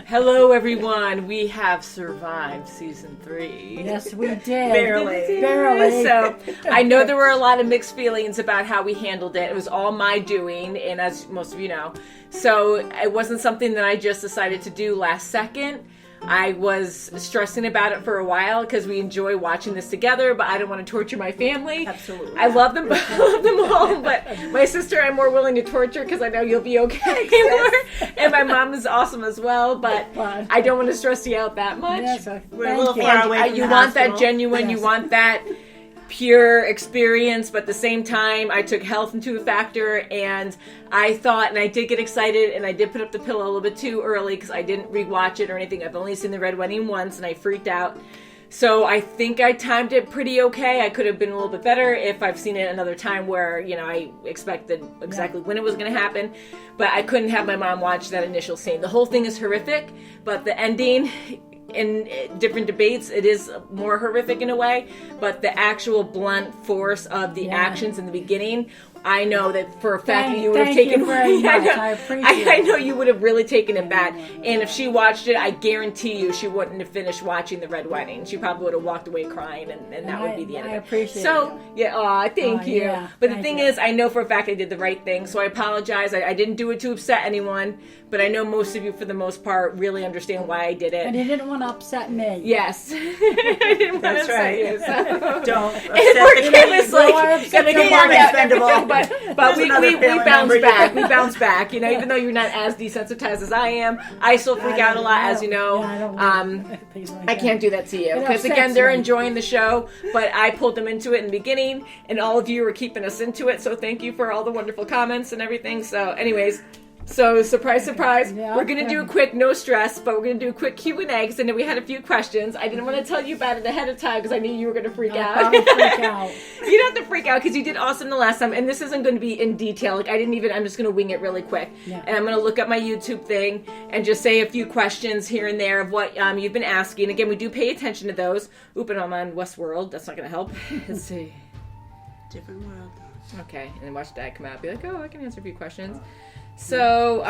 Hello, everyone. We have survived season 3. Yes, we did. Barely. So I know there were a lot of mixed feelings about how we handled it. It was all my doing, and as most of you know. So it wasn't something that I just decided to do last second. I was stressing about it for a while because we enjoy watching this together, but I don't want to torture my family. Absolutely. I love them, I love them all, but my sister I'm more willing to torture because I know you'll be okay. And my mom is awesome as well, but I don't want to stress you out that much. Yes, We're a little far away from You the want hospital. that genuine, Yes. you want that pure experience, but at the same time I took health into a factor, and I thought, and I did get excited, and I did put up the pillow a little bit too early because I didn't rewatch it or anything. I've only seen the Red Wedding once and I freaked out. So I think I timed it pretty okay. I could have been a little bit better if I've seen it another time where, you know, I expected exactly when it was going to happen, but I couldn't have my mom watch that initial scene. The whole thing is horrific, but the ending, in different debates, it is more horrific in a way, but the actual blunt force of the actions in the beginning, I know that for a fact that you would have taken. You very much. I appreciate I know you would have really taken it bad. And if she watched it, I guarantee you she wouldn't have finished watching the Red Wedding. She probably would have walked away crying, and that would be the end of it. I appreciate So, it. yeah, thank you. Yeah, but the thank thing you. is, I know for a fact I did the right thing, so I apologize. I didn't do it to upset anyone, but I know most of you, for the most part, really understand why I did it. And you didn't want to upset me. Yes. I didn't want That's to right. say you, so. Don't And upset poor the Kim baby. is like, upset gonna your get mom. Expendable. but There's we another family bounce member you back. can- We bounce back. You know, even though you're not as desensitized as I am, I still freak out a lot, as you know. Yeah, I don't like things like I that. can't do that to you It because upsets again, they're me. enjoying the show, but I pulled them into it in the beginning, and all of you are keeping us into it. So thank you for all the wonderful comments and everything. So, anyways. So, surprise, surprise, Yeah. we're going to do a quick, no stress, but we're going to do a quick Q&A because I know we had a few questions. I didn't want to tell you about it ahead of time because I knew you were going to freak out. I'll freak out. You don't have to freak out because you did awesome the last time, and this isn't going to be in detail. Like, I'm just going to wing it really quick. Yeah. And I'm going to look up my YouTube thing and just say a few questions here and there of what you've been asking. Again, we do pay attention to those. Oop, and I'm on Westworld. That's not going to help. Let's see. Different world. Okay, and then watch Dad come out and be like, oh, I can answer a few questions. So,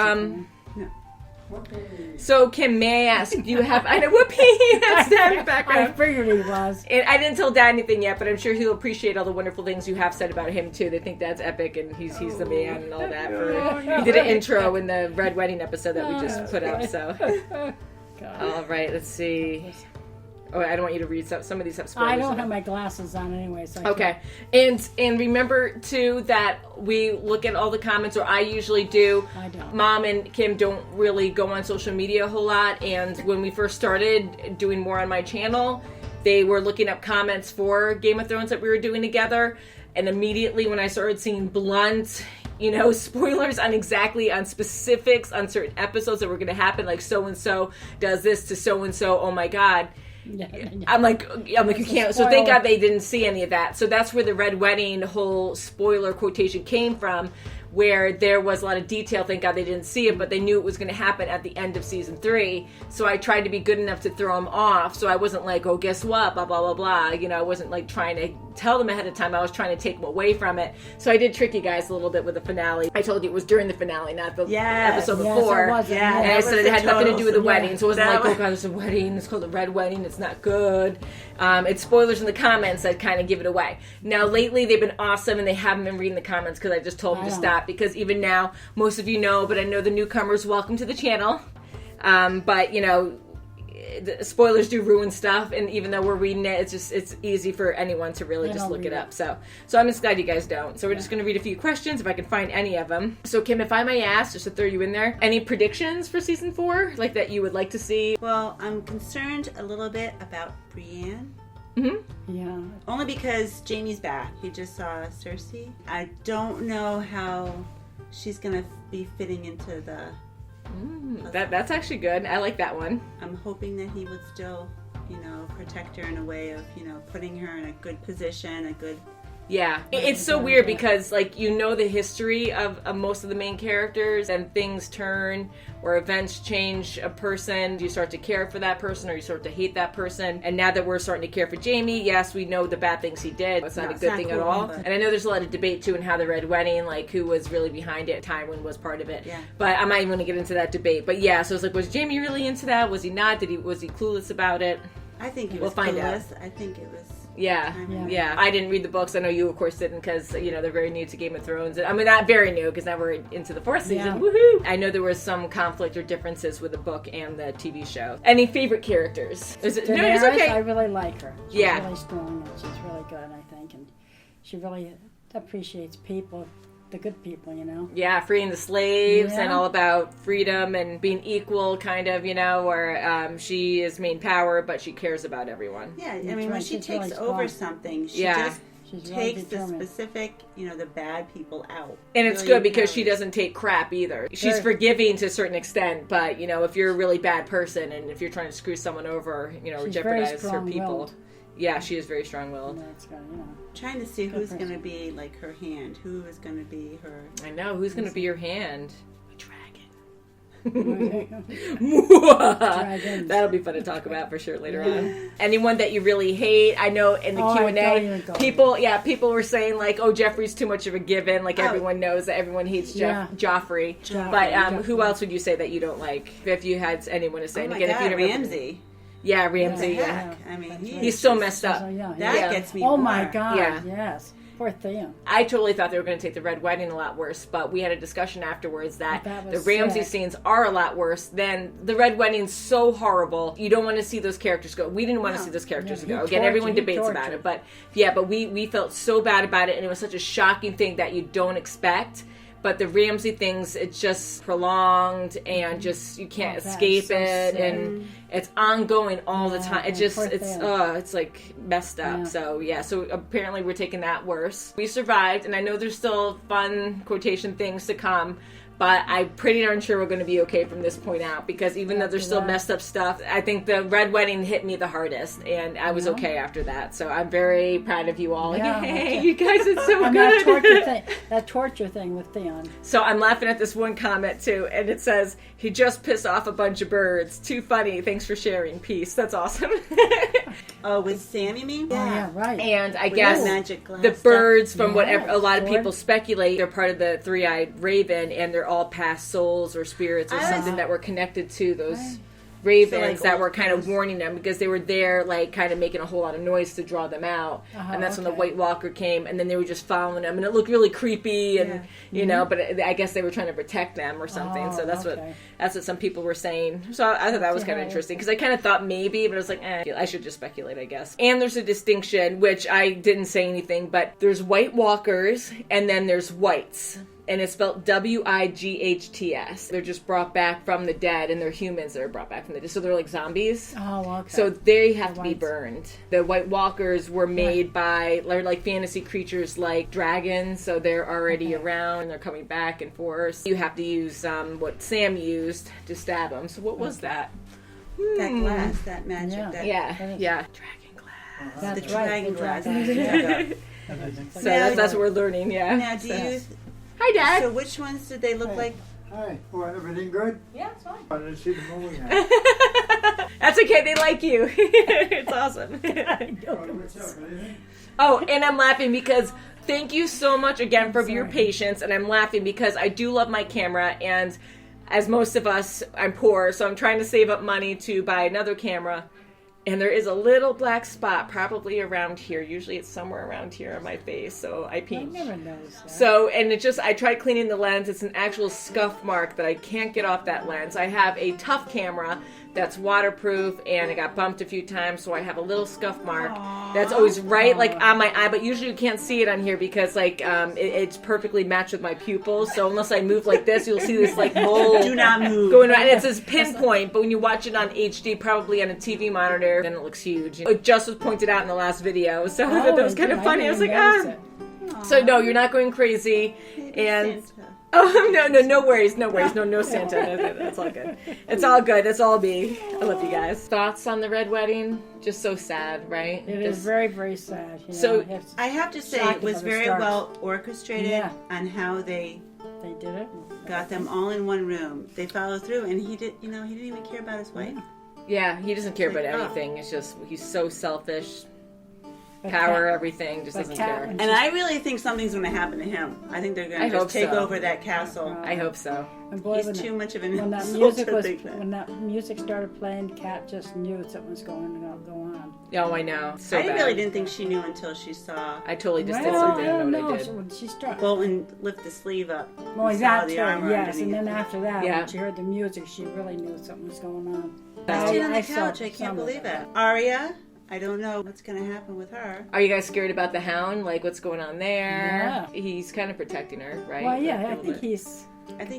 so Kim, may I ask, do you have, I know, whoopee, that's Dad in the I background. figured he was. And I didn't tell Dad anything yet, but I'm sure he'll appreciate all the wonderful things you have said about him too. They think Dad's epic and he's the man and all that. He did an intro in the Red Wedding episode that we just put up. So, all right, let's see. Oh, I don't want you to read some of these have spoilers. I don't in have them. my glasses on anyway, so I Okay, and remember too that we look at all the comments, or I usually do. I don't. Mom and Kim don't really go on social media a whole lot, and when we first started doing more on my channel, they were looking up comments for Game of Thrones that we were doing together, and immediately when I started seeing blunt, you know, spoilers on specifics on certain episodes that were going to happen, like so and so does this to so and so. Oh my God. I'm like, you can't. So thank spoiler. God they didn't see any of that. So that's where the Red Wedding whole spoiler quotation came from, where there was a lot of detail. Thank God they didn't see it, but they knew it was going to happen at the end of season 3. So I tried to be good enough to throw them off. So I wasn't like, oh, guess what, blah, blah, blah, blah. You know, I wasn't like trying to tell them ahead of time. I was trying to take them away from it. So I did trick you guys a little bit with the finale. I told you it was during the finale, not the episode Yes, before. it was. Yeah, And that I was said it the had nothing to total do with the surprise. wedding. So it wasn't That like, oh was- God, there's a wedding. It's called the Red Wedding. It's not good. It's spoilers in the comments that kind of give it away. Now, lately, they've been awesome, and they haven't been reading the comments because I just told them to stop. Because even now, most of you know, but I know the newcomers, welcome to the channel. But, you know, the spoilers do ruin stuff, and even though we're reading it, it's easy for anyone to really I just don't look it read up. So I'm just glad you guys don't. So we're just going to read a few questions if I can find any of them. So Kim, if I may ask, just to throw you in there, any predictions for season 4, like that you would like to see? Well, I'm concerned a little bit about Brienne. Yeah. Only because Jamie's back. You just saw Cersei. I don't know how she's going to be fitting into the... That's actually good. I like that one. I'm hoping that he would still, protect her in a way of, putting her in a good position, a good Yeah, it's so weird because, like, you know the history of most of the main characters, and things turn or events change a person. You start to care for that person, or you start to hate that person. And now that we're starting to care for Jamie, yes, we know the bad things he did. It's not a good thing cool, at all. but... And I know there's a lot of debate, too, in how the Red Wedding, like, who was really behind it. Tywin was part of it. Yeah. But I'm not even going to get into that debate. But yeah, so it's like, was Jamie really into that? Was he not? Was he clueless about it? I think he was We'll find out. I think it was... Yeah. I didn't read the books. I know you, of course, didn't, because they're very new to Game of Thrones. I mean, not very new, because now we're into the fourth season. Yeah. Woohoo! I know there was some conflict or differences with the book and the TV show. Any favorite characters? Is it? No, it's Daenerys, okay. I really like her. She's Yeah. really strong, and she's really good, I think, and she really appreciates people, the good people, Yeah, freeing the slaves and Yeah. all about freedom and being equal, kind of, where she is main power, but she cares about everyone. Yeah, I That's mean, when right, she she's takes really over strong. something, she Yeah. just She's really takes the determined. specific, the bad people out. And it's Really good because she empowers. doesn't take crap either. She's Very- forgiving to a certain extent, but, if you're a really bad person and if you're trying to screw someone over, or She's jeopardize very her people. strong-willed. Yeah, she is very strong-willed. That's good, Trying to see Good who's going to person. be like her hand, who is going to be her. I know. Who's going to be your hand? A Dragons. dragon. That'll be fun to talk about for sure later on. Anyone that you really hate? I know in the Oh, I thought you were Q&A, going. people were saying like, "Oh, Joffrey's too much of a given." Like everyone knows that everyone hates Joffrey. But who else would you say that you don't like? If you had anyone to say, Oh and my again, if you God, never, Ramsay. Yeah, Ramsay. What the Yeah. heck? I mean, He's so messed up. That gets me. Oh my more. God! Yeah. Yes, poor Theon. I totally thought they were going to take the Red Wedding a lot worse, but we had a discussion afterwards that That the was Ramsay sick. scenes are a lot worse than the Red Wedding's so horrible. You don't want to see those characters go. We didn't want to see those characters Yeah, go. he Again, everyone tortured- he debates about tortured. it, but we felt so bad about it, and it was such a shocking thing that you don't expect. But the Ramsay things, it's just prolonged and just you can't Oh, that escape is so it, sick. and it's ongoing all the time. It yeah, just poor it's thing. like messed up. Yeah. So apparently we're taking that worse. We survived, and I know there's still fun quotation things to come. But I'm pretty darn sure we're going to be okay from this point out, because even though there's still messed up stuff, I think the Red Wedding hit me the hardest, and I was okay after that. So I'm very proud of you all. Yeah, Yay, you guys are so And good. that torture thing with Theon. So I'm laughing at this one comment too, and it says, "He just pissed off a bunch of birds. Too funny. Thanks for sharing. Peace." That's awesome. Oh, with Sam, you mean? Oh, yeah, right. And I With guess that magic glass the stuff. birds, from Yeah, whatever a lot of sure. people speculate, they're part of the three-eyed raven, and they're all past souls or spirits or I was- something that were connected to those ravens So, like, that old were kind of ghosts. warning them, because they were there, like, kind of making a whole lot of noise to draw them out. And that's when the okay. White Walker came, and then they were just following them, and it looked really creepy, and you know, but I guess they were trying to protect them or something. Oh, So that's okay. what some people were saying. So I thought that was kind of interesting, because I kind of thought maybe, but I was like, I should just speculate, I guess. And there's a distinction, which I didn't say anything, but there's White Walkers, and then there's Whites. And it's spelled Wights. They're just brought back from the dead, and they're humans that are brought back from the dead. So they're like zombies. Oh, okay. So they have to be Whites. burned. The White Walkers were made by, they're like fantasy creatures like dragons, so they're already around, and they're coming back and forth. You have to use what Sam used to stab them. So what was that? That glass, that magic. Yeah. That, Yeah. Dragon Glass. That's the right. dragon the glass. dragon. So that's what we're learning, yeah. Now, do you? Hi, Dad. So, which ones did they look like? Hi. Well, everything good? Yeah, it's fine. I didn't see the movie now. That's okay. They like you. It's awesome. What's up? Anything? Oh, and I'm laughing because thank you so much again for your patience. And I'm laughing because I do love my camera. And as most of us, I'm poor. So I'm trying to save up money to buy another camera. And there is a little black spot probably around here. Usually it's somewhere around here on my face. So I I peeked. never noticed that. So, and I tried cleaning the lens. It's an actual scuff mark that I can't get off that lens. I have a tough camera that's waterproof, and it got bumped a few times, so I have a little scuff mark that's always right, like, on my eye, but usually you can't see it on here because, like, it's perfectly matched with my pupils, so unless I move like this, you'll see this, like, mole Do not move. going around, and it's this pinpoint, but when you watch it on HD, probably on a TV monitor, then it looks huge. It just was pointed out in the last video, so I thought that was kind of funny. I was like, didn't notice it. So no, you're not going crazy, Maybe and Santa. Oh, no worries. No, Santa. No, that's all good. It's all good. That's all me. I love you guys. Thoughts on the Red Wedding? Just so sad, right? It is very, very sad. You So, know, I have to say, shocking it was how it very starts. well orchestrated Yeah. on how they did it. got them all in one room. They followed through, and he didn't even care about his wife. Yeah, he doesn't care about Like, oh. anything. It's just, he's so selfish. But Power, Kat- everything, just but doesn't Kat- care. and And I really think something's going to happen to him. I think they're going I to hope just take so. over that castle. I hope so. And boy, He's when too much of an when that insult music to was think that. when that music started playing, Kat just knew something was going to go on. Oh, I know. So I bad. really didn't think she knew until she saw I totally just did Well, something I didn't know what I so did. when she started. Bolton lift the sleeve up. Well, and saw that the too, armor yes. And underneath. then after that, Yeah. when she heard the music, she really knew something was going on. I stayed on the saw couch. I some can't of believe it. Arya, I don't know what's going to happen with her. Are you guys scared about the Hound? Like, what's going on there? Yeah. He's kind of protecting her, right? Well, yeah, A I little think bit. he's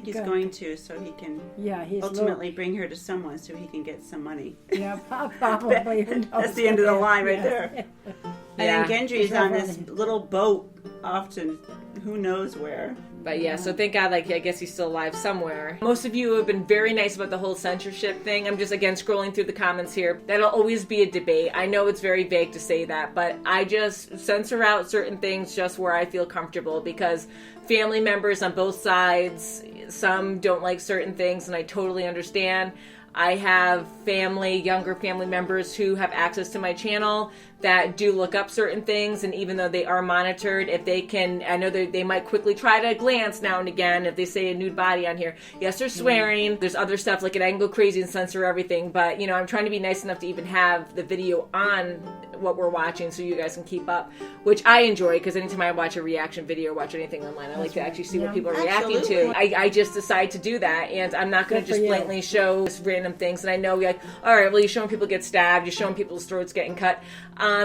He's going to, so he can he's ultimately bring her to someone so he can get some money. yeah, probably. Who knows? That's the end of the line right Yeah. there. Yeah. And then Gendry's It's on not this funny. little boat off to who knows where. But yeah, so thank God, like, I guess he's still alive somewhere. Most of you have been very nice about the whole censorship thing. I'm just, again, scrolling through the comments here. That'll always be a debate. I know it's very vague to say that, but I just censor out certain things just where I feel comfortable because family members on both sides, some don't like certain things, and I totally understand. I have younger family members who have access to my channel that do look up certain things, and even though they are monitored, if they can, I know they might quickly try to glance now and again if they say a nude body on here. Yes, they're swearing. There's other stuff, like I can go crazy and censor everything, but, you know, I'm trying to be nice enough to even have the video on what we're watching so you guys can keep up, which I enjoy, because anytime I watch a reaction video or watch anything online, I like to actually see what people are reacting to. I just decide to do that, and I'm not going to Good for just you. blatantly show random things. And I know, like, all right, well, you're showing people get stabbed, you're showing people's throats getting cut.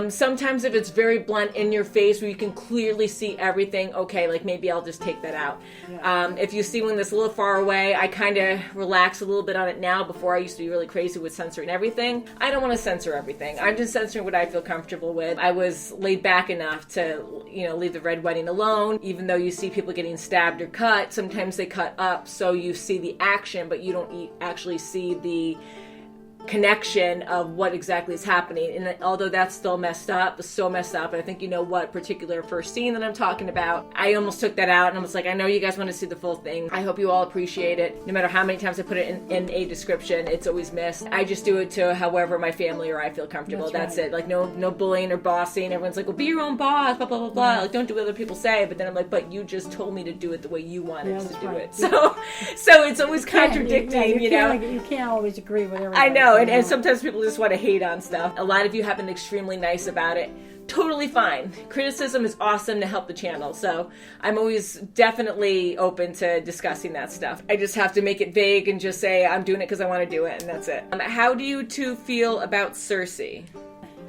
Sometimes if it's very blunt in your face where you can clearly see everything, okay, like maybe I'll just take that out. If you see one that's a little far away, I kind of relax a little bit on it now. Before, I used to be really crazy with censoring everything. I don't want to censor everything. I'm just censoring what I feel comfortable with. I was laid back enough to, you know, leave the Red Wedding alone. Even though you see people getting stabbed or cut, sometimes they cut up so you see the action, but you don't actually see the connection of what exactly is happening. And although that's still messed up, so messed up, and I think you know what particular first scene that I'm talking about, I almost took that out, and I was like, I know you guys want to see the full thing. I hope you all appreciate it. No matter how many times I put it in a description, it's always missed. I just do it to however my family or I feel comfortable. That's right. it. Like, no bullying or bossing. Everyone's like, well, be your own boss, blah, blah, blah, blah. Like, don't do what other people say. But then I'm like, but you just told me to do it the way you wanted Yeah, to that's do right. it. So it's always contradicting, you know? You can't always agree with everything. I know, and sometimes people just want to hate on stuff. A lot of you have been extremely nice about it. Totally fine. Criticism is awesome to help the channel, so I'm always definitely open to discussing that stuff. I just have to make it vague and just say I'm doing it because I want to do it, and that's it. How do you two feel about Cersei?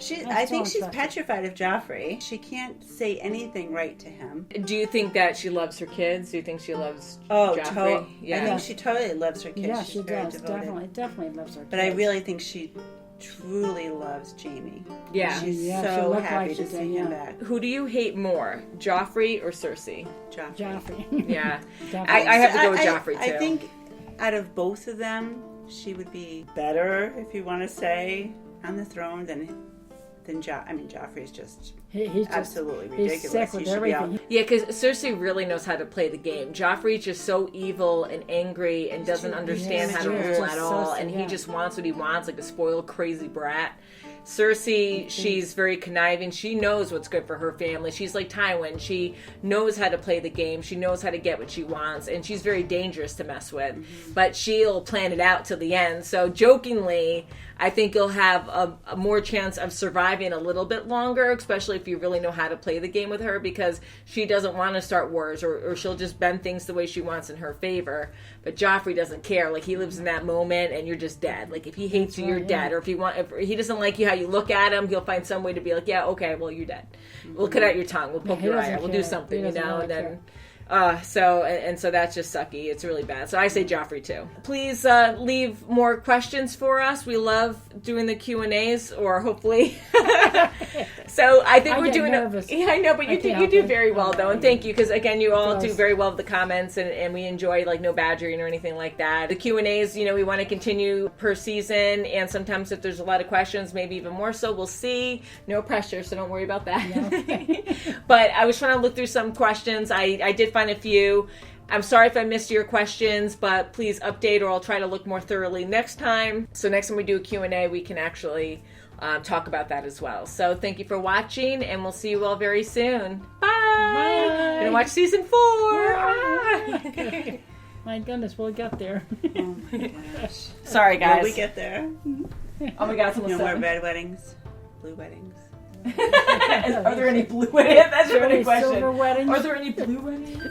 I think she's interesting. petrified of Joffrey. She can't say anything right to him. Do you think that she loves her kids? Do you think she loves Oh, Joffrey? I think she totally loves her kids. Yeah, She's she very does. devoted. Definitely loves her. But I kids. really think she truly loves Jamie. Yeah. She's Yeah, she so looked happy like to she see did, him yeah. back. Who do you hate more, Joffrey or Cersei? Joffrey. Yeah. Joffrey. I have to go with Joffrey, too. I think out of both of them, she would be better, if you want to say, on the throne than Joffrey's just He's just absolutely he's ridiculous. sick He with should be everything. out. Yeah, because Cersei really knows how to play the game. Joffrey's just so evil and angry and doesn't understand how to immature. rule Just at so all. sad, And he yeah. just wants what he wants, like a spoiled, crazy brat. Cersei, she's very conniving. She knows what's good for her family. She's like Tywin. She knows how to play the game. She knows how to get what she wants. And she's very dangerous to mess with. But she'll plan it out till the end. So jokingly, I think you'll have a more chance of surviving a little bit longer, especially if you really know how to play the game with her, because she doesn't want to start wars, or she'll just bend things the way she wants in her favor. But Joffrey doesn't care. Like, he lives in that moment, and you're just dead. Like, if he hates you, you're dead. Or if he doesn't like you how you look at him, he'll find some way to be like, yeah, okay, well, you're dead. We'll cut out your tongue. We'll poke he your eye doesn't out. We'll do care. something, He you doesn't know? really And then, so that's just sucky. It's really bad. So I say Joffrey too. Please leave more questions for us. We love doing the Q&As, or hopefully So I think I we're get doing nervous. Yeah, I know, but I you can't do help it. very well though, and thank you because again, you all do Because- very well with the comments, and we enjoy like no badgering or anything like that. The Q&As, we want to continue per season, and sometimes if there's a lot of questions, maybe even more so. We'll see. No pressure, so don't worry about that. But I was trying to look through some questions. I did find a few. I'm sorry if I missed your questions, but please update or I'll try to look more thoroughly next time. So next time we do a Q&A, we can actually talk about that as well. So thank you for watching, and we'll see you all very soon. Bye! Gonna watch season 4! My goodness, we'll get there. Oh my gosh. Sorry, Will guys. we get there? Oh my God, it's almost No more 7. red weddings, blue weddings. Are there any blue weddings? That's a really Silver question. weddings. Are there any blue weddings?